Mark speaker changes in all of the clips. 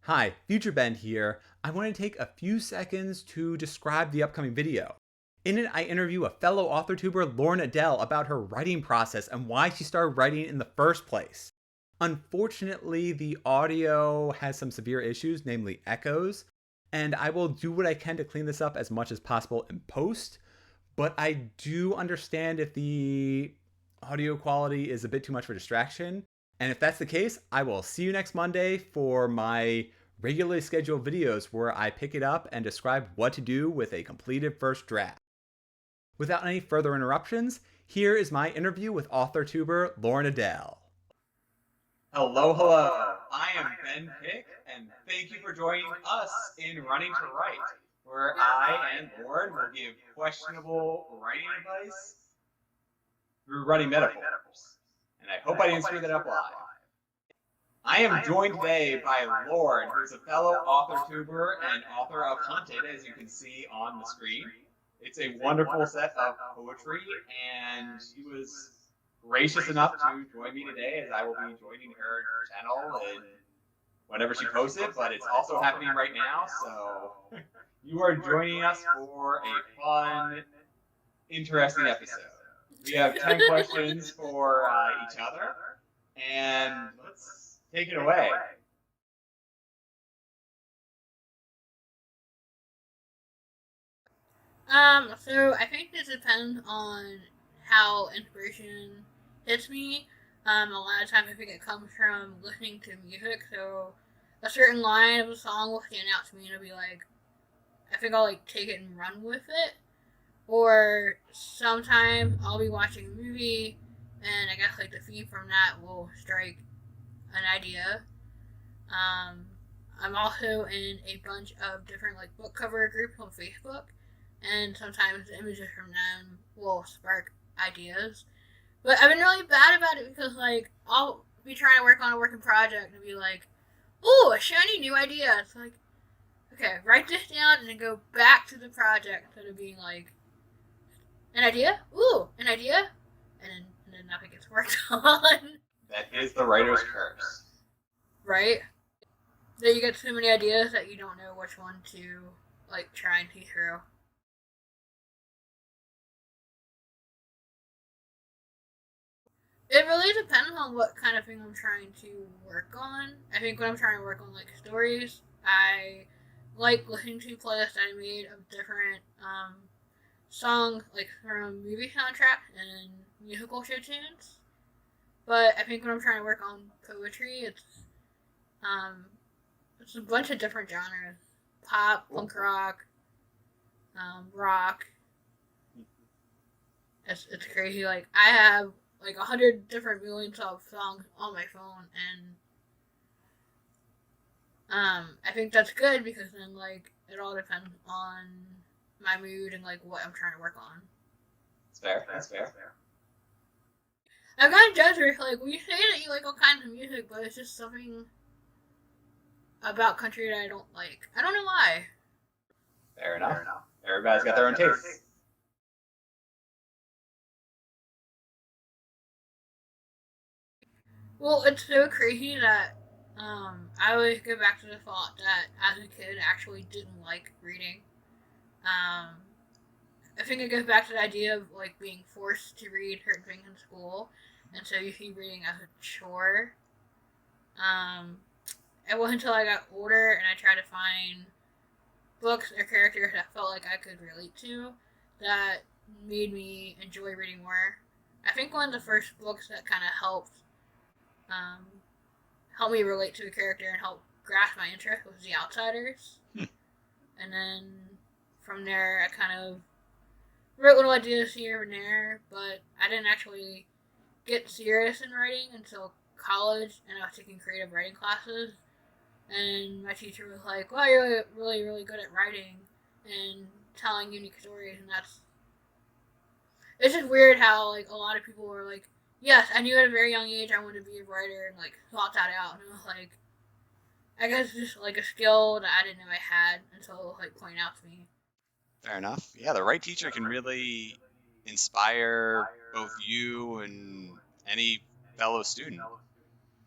Speaker 1: Hi, Future Ben here. I want to take a few seconds to describe the upcoming video. In it, I interview a fellow Authortuber, Lauren Adele, about her writing process and why she started writing in the first place. Unfortunately, the audio has some severe issues, namely echoes, and I will do what I can to clean this up as much as possible in post, but I do understand if the audio quality is a bit too much for distraction. And if that's the case, I will see you next Monday for my regularly scheduled videos where I pick it up and describe what to do with a completed first draft. Without any further interruptions, here is my interview with Authortuber Lauren Adele. Hello, hello. I am Ben Pick, and thank you for joining us in Running to Write, where I and Lauren will give questionable writing advice through running metaphors. And I hope I didn't screw that up live. I am joined today by Lauren, who's a fellow Authortuber and author of Hunted, as you can see on the screen. It's a wonderful set of poetry, and she was gracious enough to join me today, as I will be joining her channel and whenever she posts it, but it's also happening right now, so you are joining us for a fun, interesting episode. We have 10 questions for each other, and let's take it away.
Speaker 2: So I think this depends on how inspiration hits me. A lot of times I think it comes from listening to music, so a certain line of a song will stand out to me and it'll be like, I think I'll like take it and run with it. Or sometimes I'll be watching a movie and I guess like the theme from that will strike an idea. Um, I'm also in a bunch of different like book cover groups on Facebook, and sometimes the images from them will spark ideas. But I've been really bad about it because like I'll be trying to work on a working project and be like, "Ooh, a shiny new idea." It's like, okay, write this down and then go back to the project instead of being like, an idea, ooh, an idea, and then nothing gets worked on.
Speaker 1: That is the writer's curse.
Speaker 2: Right? That you get so many ideas that you don't know which one to like try and see through. It really depends on what kind of thing I'm trying to work on. I think when I'm trying to work on like stories, I like listening to playlists I made of different songs like from movie soundtracks and musical show tunes. But I think when I'm trying to work on poetry, um it's a bunch of different genres: pop, punk rock, rock. It's crazy. Like I have like 100 different millions of songs on my phone, and I think that's good because then like it all depends on my mood and like what I'm trying to work on.
Speaker 1: That's fair. That's fair.
Speaker 2: I've gotten judged for like, well, you say that you like all kinds of music, but it's just something about country that I don't like. I don't know why.
Speaker 1: Fair enough. Everybody's got their own taste.
Speaker 2: Well, it's so crazy that I always go back to the thought that as a kid I actually didn't like reading. Um, I think it goes back to the idea of like being forced to read certain things in school, and so you see reading as a chore. Um, it wasn't until I got older and I tried to find books or characters that felt like I could relate to that made me enjoy reading more. I think one of the first books that kind of um, helped me relate to a character and help grasp my interest was The Outsiders. And then from there, I kind of wrote little ideas here and there, but I didn't actually get serious in writing until college, and I was taking creative writing classes. And my teacher was like, "Well, you're really, really good at writing and telling unique stories," and that's it's just weird how like a lot of people were like, "Yes, I knew at a very young age I wanted to be a writer," and like thought that out, and it was like, I guess just like a skill that I didn't know I had until it was like pointed out to me.
Speaker 1: Fair enough. Yeah, the right teacher can really inspire both you and any fellow student.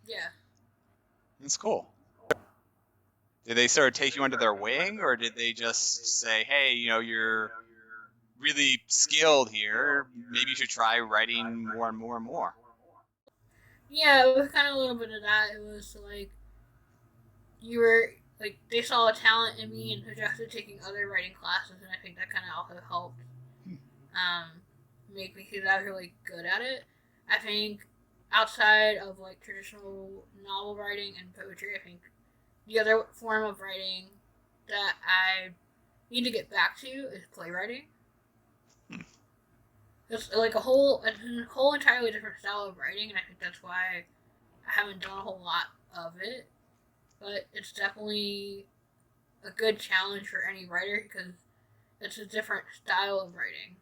Speaker 2: Yeah.
Speaker 1: That's cool.
Speaker 3: Did they sort of take you under their wing, or did they just say, hey, you're really skilled here. Maybe you should try writing more and more and more.
Speaker 2: Yeah, it was kind of a little bit of that. It was like you were like they saw a talent in me and suggested taking other writing classes, and I think that kind of also helped make me see that I was really good at it. I think outside of like traditional novel writing and poetry, I think the other form of writing that I need to get back to is playwriting. It's like a whole entirely different style of writing, and I think that's why I haven't done a whole lot of it. But it's definitely a good challenge for any writer because it's a different style of writing.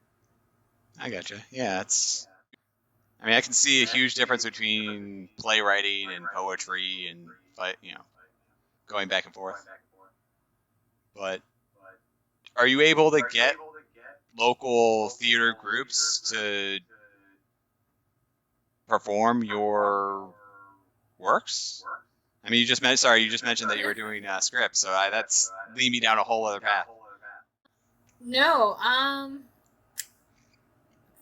Speaker 3: I gotcha. Yeah, I mean, I can see a huge difference between playwriting and poetry and, going back and forth. But are you able to get local theater groups to perform your works? I mean, you just mentioned that you were doing scripts, so that's leading me down a whole other path.
Speaker 2: No, I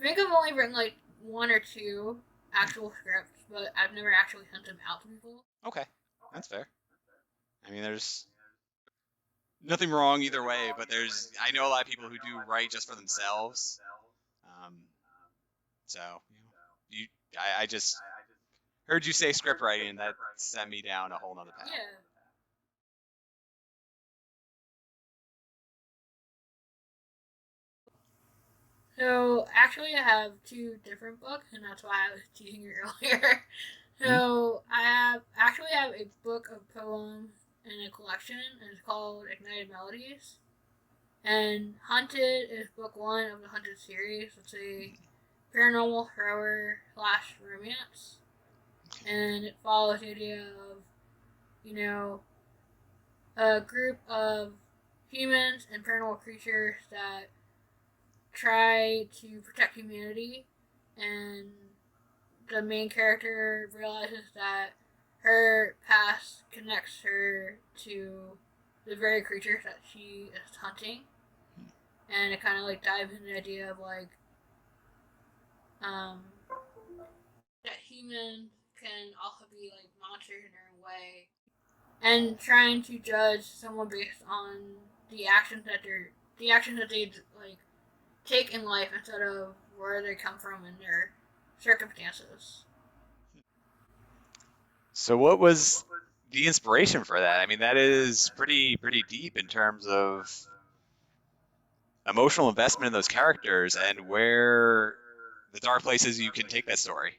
Speaker 2: think I've only written like one or two actual scripts, but I've never actually sent them out to people.
Speaker 3: Okay, that's fair. I mean, there's nothing wrong either way, but I know a lot of people who do write just for themselves. Um, so you, I just heard you say script writing, and that sent me down a whole nother path.
Speaker 2: Yeah. So actually, I have two different books, and that's why I was teasing you earlier.
Speaker 3: Hmm?
Speaker 2: So I have a book of poems in a collection, and it's called Ignited Melodies. And Hunted is book one of the Hunted series. It's a paranormal thriller slash romance, and it follows the idea of you know a group of humans and paranormal creatures that try to protect humanity, and the main character realizes that her past connects her to the very creatures that she is hunting, and it kind of like dives into the idea of like um, that humans can also be like monsters in their own way, and trying to judge someone based on the actions that they like take in life instead of where they come from in their circumstances.
Speaker 3: So what was the inspiration for that? I mean, that is pretty deep in terms of emotional investment in those characters and where the dark places you can take that story.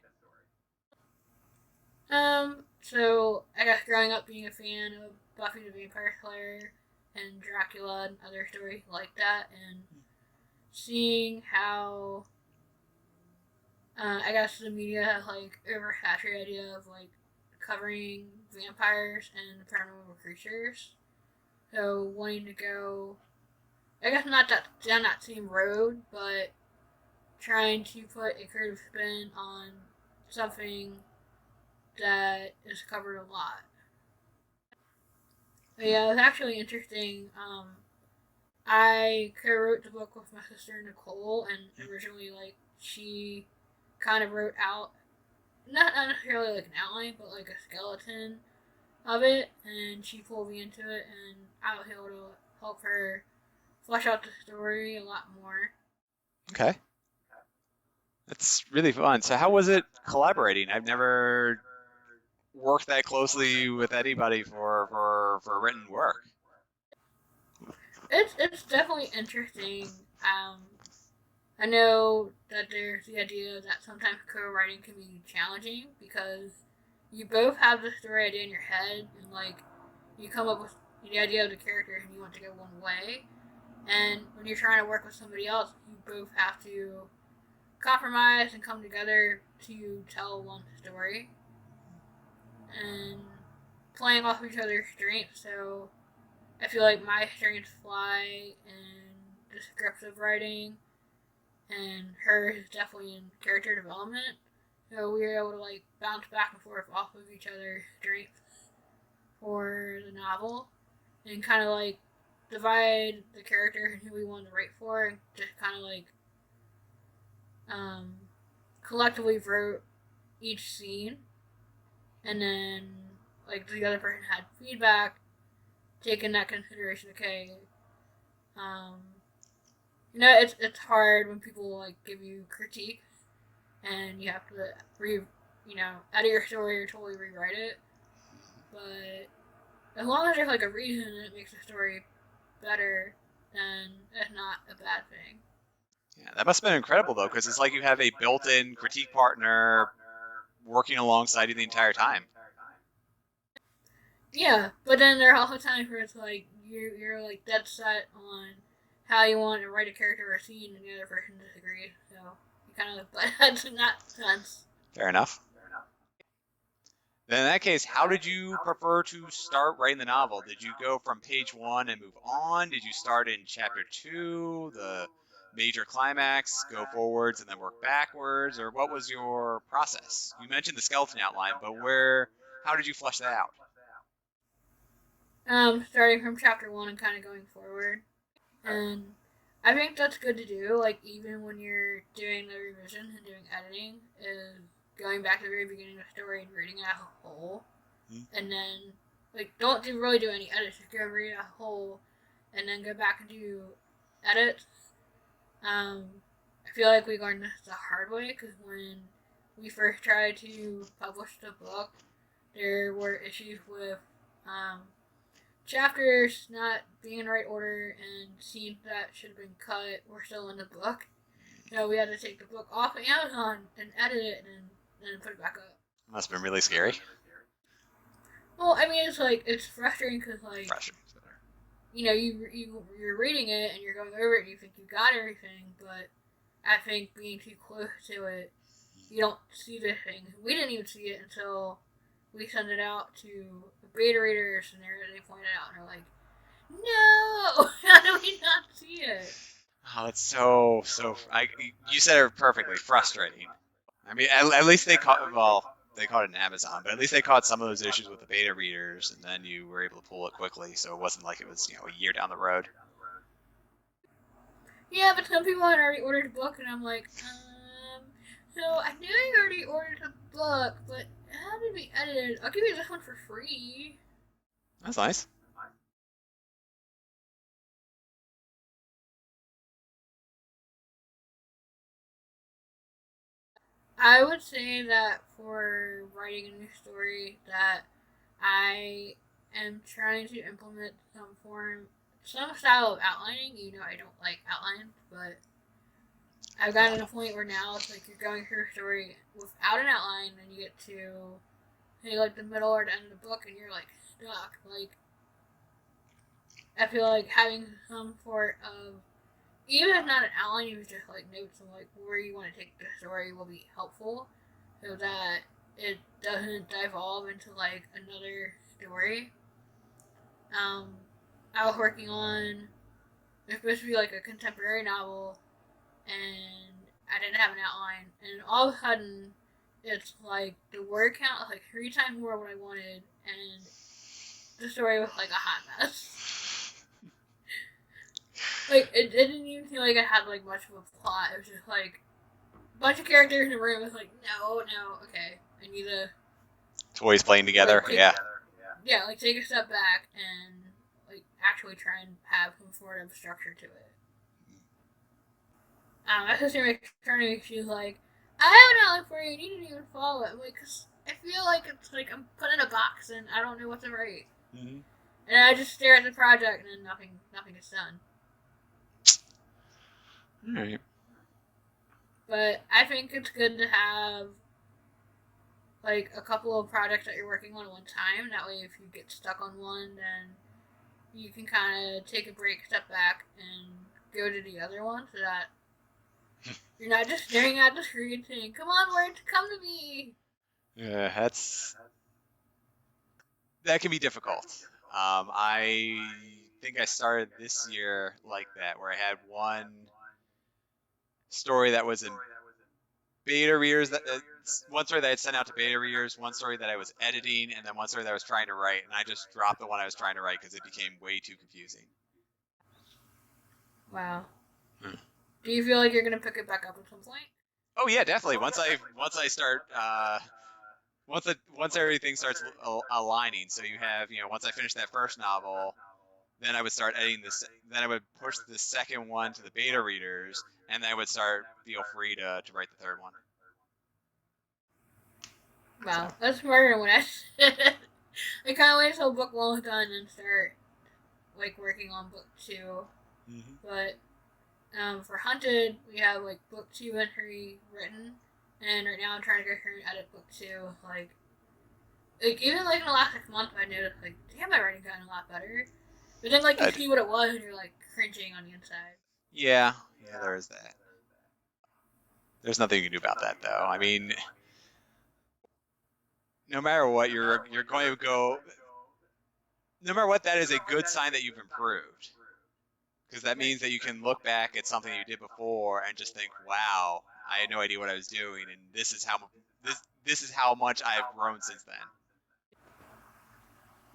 Speaker 2: So I guess growing up being a fan of Buffy the Vampire Slayer and Dracula and other stories like that, and seeing how I guess the media has like oversaturated the idea of like covering vampires and paranormal creatures. So wanting to go, I guess not that down that same road, but trying to put a creative spin on something that is covered a lot. But yeah, it was actually interesting. I co-wrote the book with my sister Nicole, and originally, like, she kind of wrote out not necessarily like an outline, but like a skeleton of it, and she pulled me into it, and I was able to help her flesh out the story a lot more.
Speaker 3: Okay, that's really fun. So how was it collaborating? I've never worked that closely with anybody for written work.
Speaker 2: It's definitely interesting. I know that there's the idea that sometimes co-writing can be challenging because you both have the story idea in your head, and like you come up with the idea of the character and you want to go one way, and when you're trying to work with somebody else, you both have to compromise and come together to tell one story and playing off each other's strengths. So I feel like my strengths fly in descriptive writing, and hers is definitely in character development. So we were able to like bounce back and forth off of each other's strengths for the novel. and kind of like divide the character and who we wanted to write for, and just kind of like um, collectively wrote each scene, and then like the other person had feedback, taking that consideration. Okay, um, it's hard when people like give you critique, and you have to edit your story or totally rewrite it. But as long as there's like a reason that makes the story better, then it's not a bad thing.
Speaker 3: Yeah, that must have been incredible though, because it's like you have a built-in critique partner working alongside you the entire time.
Speaker 2: Yeah, but then there are also times where it's like you're like dead set on how you want to write a character or a scene, and the other person disagrees. So you kind of butt heads in that sense.
Speaker 3: Fair enough. Then in that case, how did you prefer to start writing the novel? Did you go from page 1 and move on? Did you start in chapter 2, the major climax, go forwards and then work backwards? Or what was your process? You mentioned the skeleton outline, but how did you flesh that out?
Speaker 2: Starting from chapter 1 and kind of going forward. And I think that's good to do, like, even when you're doing the revision and doing editing, is going back to the very beginning of the story and reading it as a whole. And then, like, don't really do any edits, just go read it as a whole, and then go back and do edits. I feel like we learned this the hard way, because when we first tried to publish the book, there were issues with chapters not being in the right order, and scenes that should have been cut were still in the book. So we had to take the book off of Amazon and edit it and then put it back up.
Speaker 3: Must have been really scary.
Speaker 2: Well, I mean, it's frustrating because
Speaker 3: Frustrating.
Speaker 2: You're reading it and you're going over it and you think you got everything, but I think being too close to it, you don't see the thing. We didn't even see it until we sent it out to beta readers, and they pointed out, and they're like, "No, how do we not see it?"
Speaker 3: Oh, it's so. You said it perfectly. Frustrating. I mean, at least they caught it in Amazon, but at least they caught some of those issues with the beta readers, and then you were able to pull it quickly, so it wasn't like it was a year down the road.
Speaker 2: Yeah, but some people had already ordered a book, and I'm like, so I knew you already ordered a book, but how did we edit it? I'll give you this one for free.
Speaker 3: That's nice.
Speaker 2: I would say that for writing a new story, that I am trying to implement some style of outlining. I don't like outlines, but I've gotten to a point where now it's like you're going through a story without an outline, and you get to like the middle or the end of the book, and you're like stuck. Like, I feel like having some sort of, even if not an outline, even just like notes of like where you want to take the story will be helpful, so that it doesn't devolve into like another story. I was working on, it's supposed to be like a contemporary novel, and I didn't have an outline, and all of a sudden it's like the word count was like 3 times more what I wanted, and the story was like a hot mess. Like, it didn't even feel like it had like much of a plot. It was just like a bunch of characters in a room. It was like, no, okay, I need to
Speaker 3: toys playing together. Yeah,
Speaker 2: like take a step back and like actually try and have some sort of structure to it. My sister makes fun of me. She's like, I have an outline for you. You didn't even follow it. I'm like, cause I feel like it's like I'm put in a box and I don't know what to write. Mm-hmm. And I just stare at the project and then nothing is done.
Speaker 3: All right.
Speaker 2: But I think it's good to have like a couple of projects that you're working on at one time. That way, if you get stuck on one, then you can kind of take a break, step back, and go to the other one, so that you're not just staring at the screen saying, "Come on, words, come to me."
Speaker 3: Yeah, that can be difficult. I think I started this year like that, where I had one story that was beta readers that one story that I sent out to beta readers, one story that I was editing, and then one story that I was trying to write, and I just dropped the one I was trying to write because it became way too confusing.
Speaker 2: Wow. Do you feel like you're gonna pick it back up at some point?
Speaker 3: Oh yeah, definitely. Once I start once everything starts aligning, so you have once I finish that first novel, then I would start editing this. Then I would push the second one to the beta readers, and then I would feel free to write the third one.
Speaker 2: Wow,
Speaker 3: So.
Speaker 2: that's smarter than what I said. I kind of wait till book one is done and start like working on book 2.
Speaker 3: Mm-hmm.
Speaker 2: But for Hunted, we have like book 2 and 3 written, and right now I'm trying to go through and edit book 2. Like even like in the last 6 months, I noticed like, damn, my writing gotten a lot better. But then like you see what it was, and you're like cringing on the inside.
Speaker 3: Yeah, there is that. There's nothing you can do about that, though. I mean, no matter what, you're going to go. No matter what, that is a good sign that you've improved, because that means that you can look back at something you did before and just think, "Wow, I had no idea what I was doing, and this is how much I've grown since then."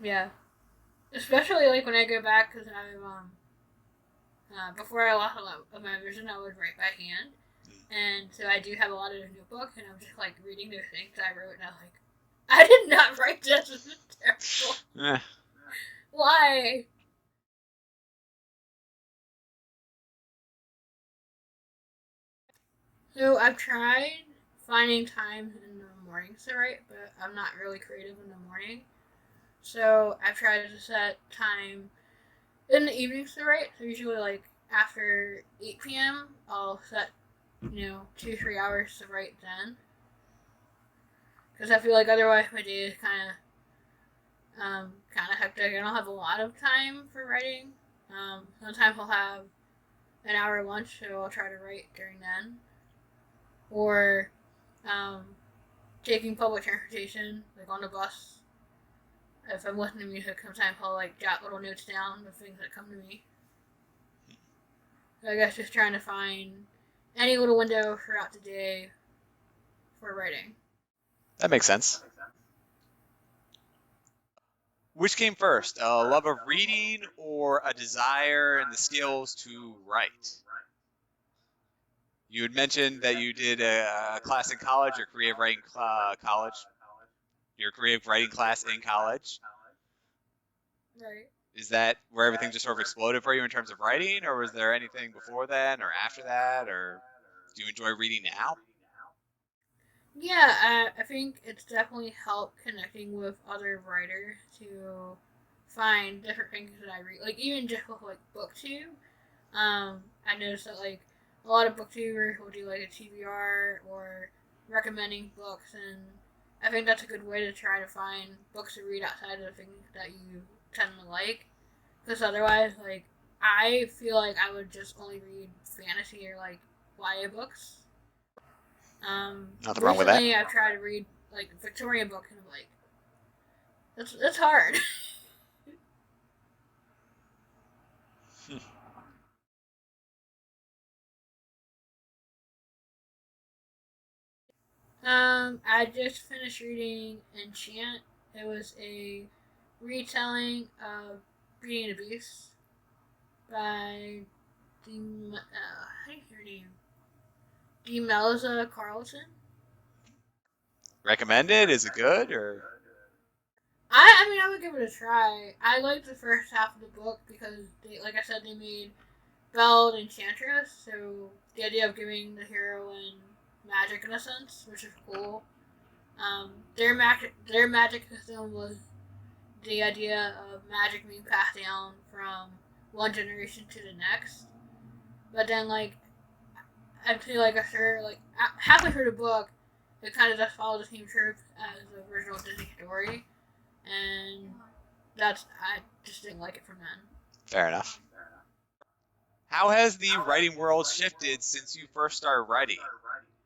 Speaker 2: Yeah, especially like when I go back because before I lost a lot of my vision, I would write by hand. And so I do have a lot of notebooks, and I'm just like reading those things I wrote, and I'm like, I did not write this. This is terrible. Why? So I've tried finding time in the mornings to write, but I'm not really creative in the morning. So I've tried to set time in the evenings to write. So usually like after 8 p.m., I'll set 2-3 hours to write then. Because I feel like otherwise my day is kind of hectic. I don't have a lot of time for writing. Sometimes I'll have an hour lunch, so I'll try to write during then. Or taking public transportation, like on the bus. If I'm listening to music, sometimes I'll like jot little notes down of things that come to me. So I guess just trying to find any little window throughout the day for writing.
Speaker 3: That makes sense. Which came first, a love of reading or a desire and the skills to write? You had mentioned that you did a class in college, your creative writing class in college.
Speaker 2: Right.
Speaker 3: Is that where everything just sort of exploded for you in terms of writing, or was there anything before then or after that, or do you enjoy reading now?
Speaker 2: Yeah, I think it's definitely helped connecting with other writers to find different things that I read. Like even just with like BookTube, I noticed that like a lot of booktubers will do like a TBR or recommending books, and I think that's a good way to try to find books to read outside of the things that you tend to like. Because otherwise, like I feel like I would just only read fantasy or like YA books.
Speaker 3: Nothing wrong with that.
Speaker 2: Recently I've tried to read like Victorian books, and I'm like, that's hard. I just finished reading Enchant. It was a retelling of Beauty and the Beast by how do you hear her name? Demelza Carlson.
Speaker 3: Recommended? Is it good or?
Speaker 2: I mean, I would give it a try. I liked the first half of the book because, like I said, they made Belle an enchantress, so the idea of giving the heroine magic in a sense, which is cool. Their magic system was the idea of magic being passed down from one generation to the next. But then, like, I feel like halfway through the book, it kind of just followed the same trope as the original Disney story, and I just didn't like it from then.
Speaker 3: Fair enough. How has the writing world shifted since you first started writing?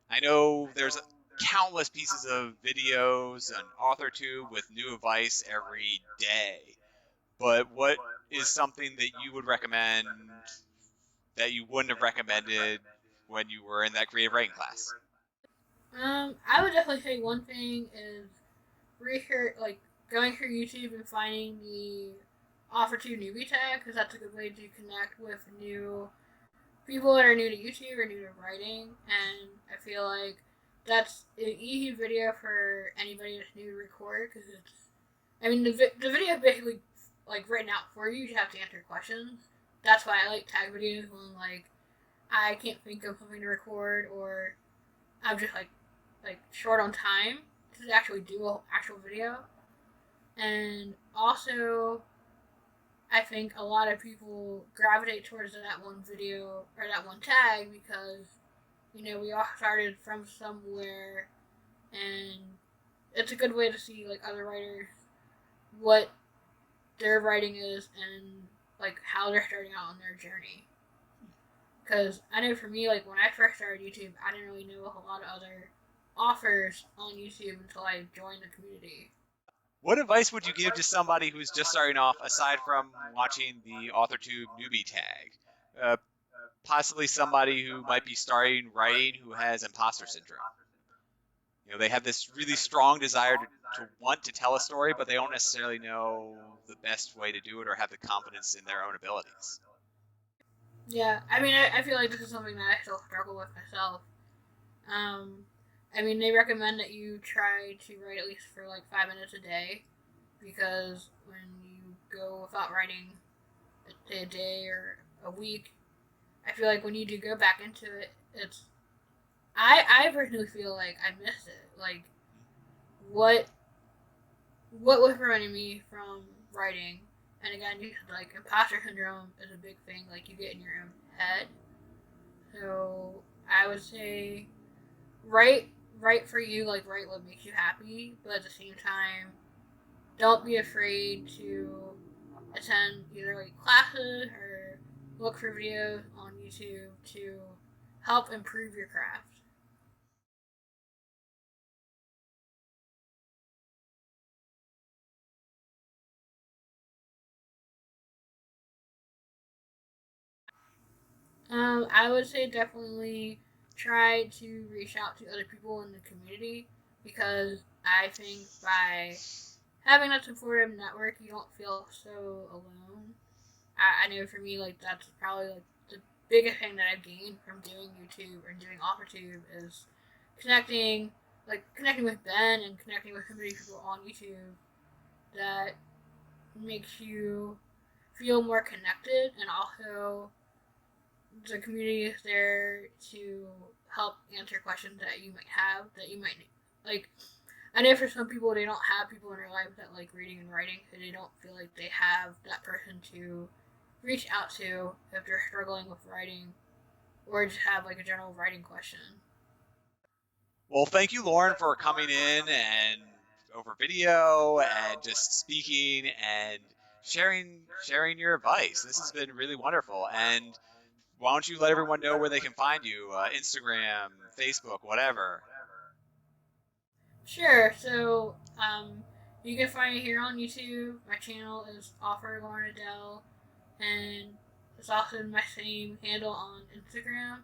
Speaker 3: I know there's countless pieces of videos on Authortube with new advice every day, but what is something that you would recommend that you wouldn't have recommended when you were in that creative writing class?
Speaker 2: I would definitely say one thing is research, like going through YouTube and finding the Authortube newbie tag, because that's a good way to connect with new people that are new to YouTube or new to writing. And I feel like that's an easy video for anybody that's new to record, because it's, I mean, the video is basically like written out for you. You just have to answer questions. That's why I like tag videos when like I can't think of something to record, or I'm just like short on time to actually do an actual video. And also, I think a lot of people gravitate towards that one video or that one tag because we all started from somewhere, and it's a good way to see like other writers, what their writing is, and like how they're starting out on their journey. Because I know for me, like when I first started YouTube, I didn't really know a whole lot of other authors on YouTube until I joined the community.
Speaker 3: What advice would you give to somebody who's just starting off, aside from watching the Authortube newbie tag? Possibly somebody who might be starting writing who has imposter syndrome. They have this really strong desire to want to tell a story, but they don't necessarily know the best way to do it or have the confidence in their own abilities.
Speaker 2: Yeah, I mean, I feel like this is something that I still struggle with myself. Um, I mean, they recommend that you try to write at least for like 5 minutes a day, because when you go without writing a day or a week, I feel like when you do go back into it, it's I personally feel like I missed it. Like what was preventing me from writing? And again, like imposter syndrome is a big thing. Like you get in your own head. So I would say write for you, like write what makes you happy, but at the same time, don't be afraid to attend either like classes or look for videos on YouTube to help improve your craft. I would say definitely try to reach out to other people in the community, because I think by having a supportive network, you don't feel so alone. I know for me, like that's probably like the biggest thing that I've gained from doing YouTube and doing Authortube is connecting, connecting with Ben and connecting with so many people on YouTube that makes you feel more connected, and also the community is there to help answer questions that you might have, that you might like. I know for some people they don't have people in their life that like reading and writing, so they don't feel like they have that person to reach out to if they're struggling with writing, or just have like a general writing question.
Speaker 3: Well, thank you, Lauren, for coming in and over video and just speaking and sharing your advice. This has been really wonderful. And why don't you let everyone know where they can find you? Instagram, Facebook, whatever.
Speaker 2: Sure. So, you can find me here on YouTube. My channel is Author Lauren Adele, and it's also my same handle on Instagram.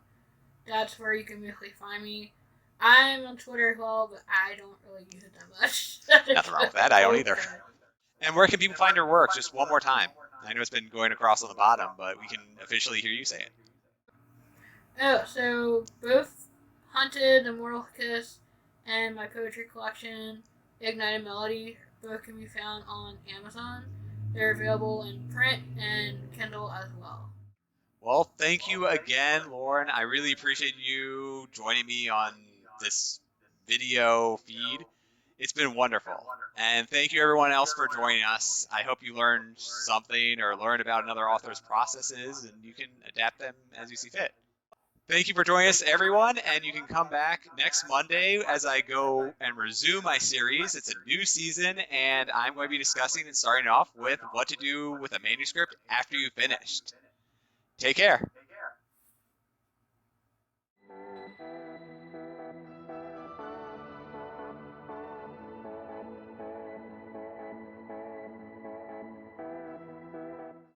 Speaker 2: That's where you can mostly find me. I'm on Twitter as well, but I don't really use it that much.
Speaker 3: Nothing wrong with that. I don't either. And where can people find your work? Just one more time. I know it's been going across on the bottom, but we can officially hear you say it.
Speaker 2: Oh, so both Hunted, The Mortal Kiss, and my poetry collection, Ignited Melody, both can be found on Amazon. They're available in print and Kindle as well.
Speaker 3: Well, thank you again, Lauren. I really appreciate you joining me on this video feed. It's been wonderful. And thank you, everyone else, for joining us. I hope you learned something or learned about another author's processes, and you can adapt them as you see fit. Thank you for joining us, everyone, and you can come back next Monday as I go and resume my series. It's a new season, and I'm going to be discussing and starting off with what to do with a manuscript after you've finished. Take care.